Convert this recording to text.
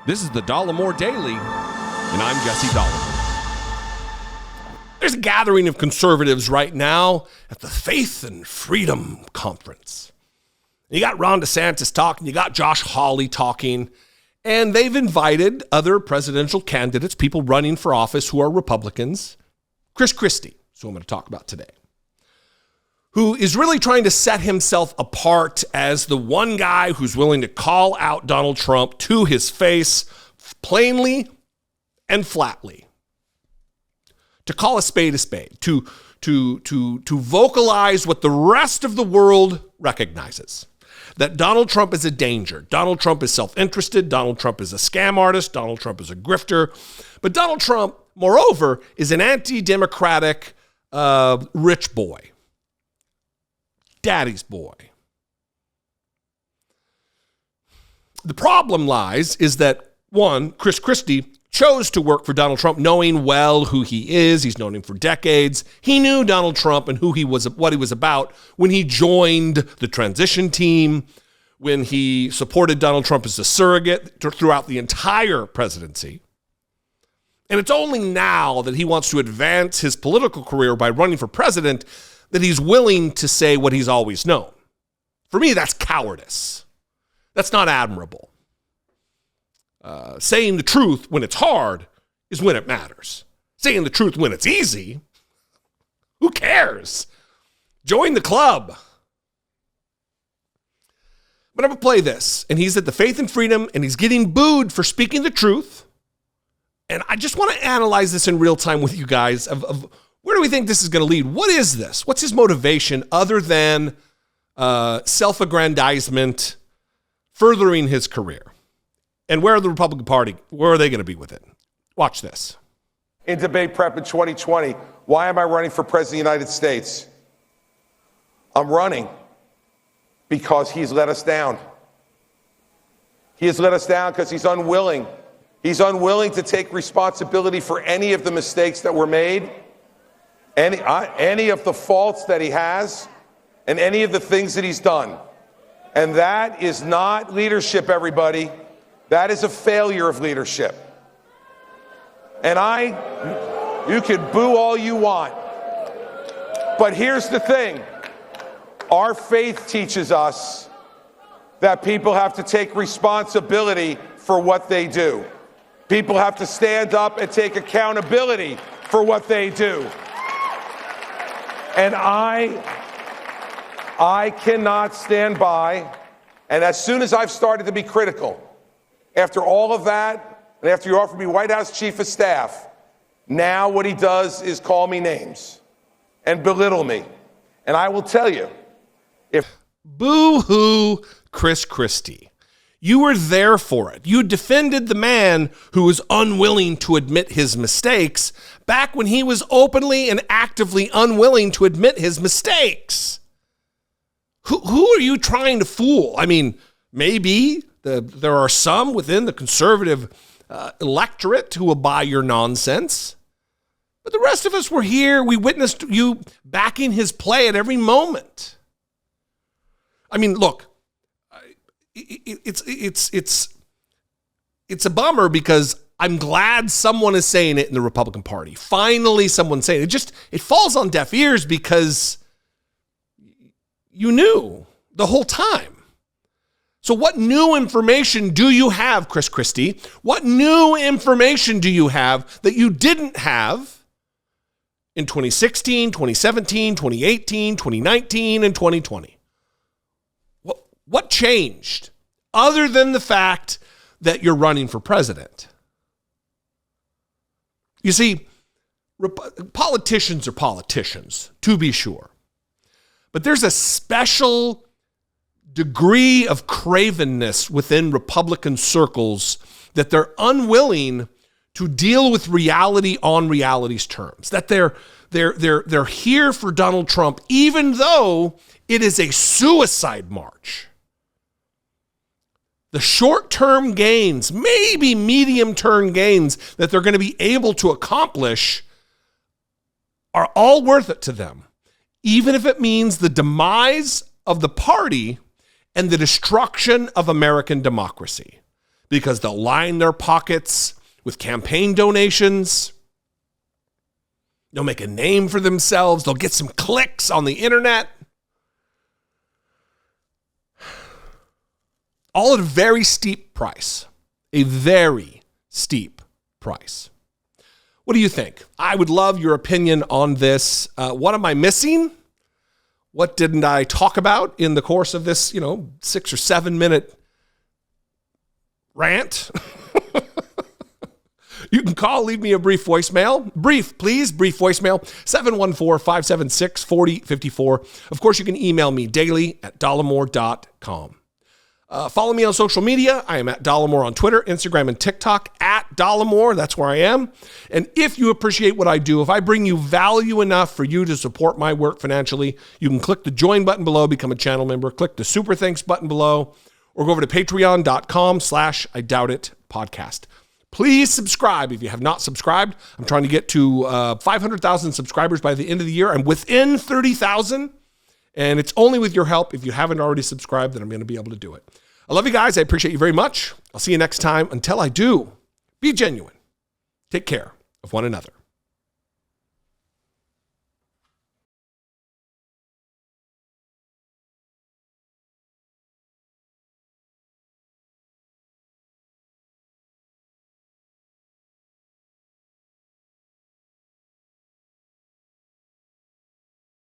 This is the Dollemore Daily, and I'm Jesse Dollemore. There's a gathering of conservatives right now at the Faith and Freedom Conference. You got Ron DeSantis talking, you got Josh Hawley talking, and they've invited other presidential candidates, people running for office who are Republicans. Chris Christie, who I'm going to talk about today, who is really trying to set himself apart as the one guy who's willing to call out Donald Trump to his face plainly and flatly. To call a spade, to vocalize what the rest of the world recognizes. That Donald Trump is a danger. Donald Trump is self-interested. Donald Trump is a scam artist. Donald Trump is a grifter. But Donald Trump, moreover, is an anti-democratic rich boy. Daddy's boy. The problem lies is that, one, Chris Christie chose to work for Donald Trump knowing well who he is. He's known him for decades. He knew Donald Trump and who he was, what he was about when he joined the transition team, when he supported Donald Trump as a surrogate throughout the entire presidency. And it's only now that he wants to advance his political career by running for president that he's willing to say what he's always known. For me, that's cowardice. That's not admirable. Saying the truth when it's hard is when it matters. Saying the truth when it's easy, who cares? Join the club. But I'm going to play this. And he's at the Faith and Freedom, and he's getting booed for speaking the truth. And I just want to analyze this in real time with you guys of where do we think this is going to lead? What is this? What's his motivation other than self-aggrandizement, furthering his career? And where are the Republican Party? Where are they going to be with it? Watch this. In debate prep in 2020, why am I running for president of the United States? I'm running because he's let us down. He has let us down because he's unwilling. He's unwilling to take responsibility for any of the mistakes that were made, any of the faults that he has, and any of the things that he's done. And that is not leadership, everybody. That is a failure of leadership. And you can boo all you want. But here's the thing. Our faith teaches us that people have to take responsibility for what they do. People have to stand up and take accountability for what they do. And I cannot stand by. And as soon as I've started to be critical, after all of that, and after you offered me White House Chief of Staff, now what he does is call me names and belittle me. And I will tell you, if boo-hoo, Chris Christie. You were there for it. You defended the man who was unwilling to admit his mistakes back when he was openly and actively unwilling to admit his mistakes. Who are you trying to fool? I mean, maybe there are some within the conservative electorate who will buy your nonsense. But the rest of us were here. We witnessed you backing his play at every moment. I mean, look, it's a bummer because I'm glad someone is saying it in the Republican Party. Finally, someone's saying it. It falls on deaf ears because you knew the whole time. So what new information do you have, Chris Christie? What new information do you have that you didn't have in 2016, 2017, 2018, 2019, and 2020? What changed other than the fact that you're running for president? You see, politicians are politicians, to be sure. But there's a special degree of cravenness within Republican circles that they're unwilling to deal with reality on reality's terms. That they're here for Donald Trump, even though it is a suicide march. The short-term gains, maybe medium-term gains that they're going to be able to accomplish are all worth it to them, even if it means the demise of the party and the destruction of American democracy. because they'll line their pockets with campaign donations. They'll make a name for themselves. They'll get some clicks on the internet. All at a very steep price. A very steep price. What do you think? I would love your opinion on this. What am I missing? What didn't I talk about in the course of this, 6 or 7 minute rant? You can call, leave me a brief voicemail. Brief voicemail, 714-576-4054. Of course, you can email me daily@dollemore.com. Follow me on social media. I am at Dollemore on Twitter, Instagram, and TikTok, at Dollemore. That's where I am. And if you appreciate what I do, if I bring you value enough for you to support my work financially, you can click the join button below, become a channel member, click the super thanks button below, or go over to patreon.com/IDoubtIt podcast. Please subscribe if you have not subscribed. I'm trying to get to 500,000 subscribers by the end of the year. I'm within 30,000, and it's only with your help. If you haven't already subscribed, that I'm going to be able to do it. I love you guys. I appreciate you very much. I'll see you next time. Until I do, be genuine. Take care of one another.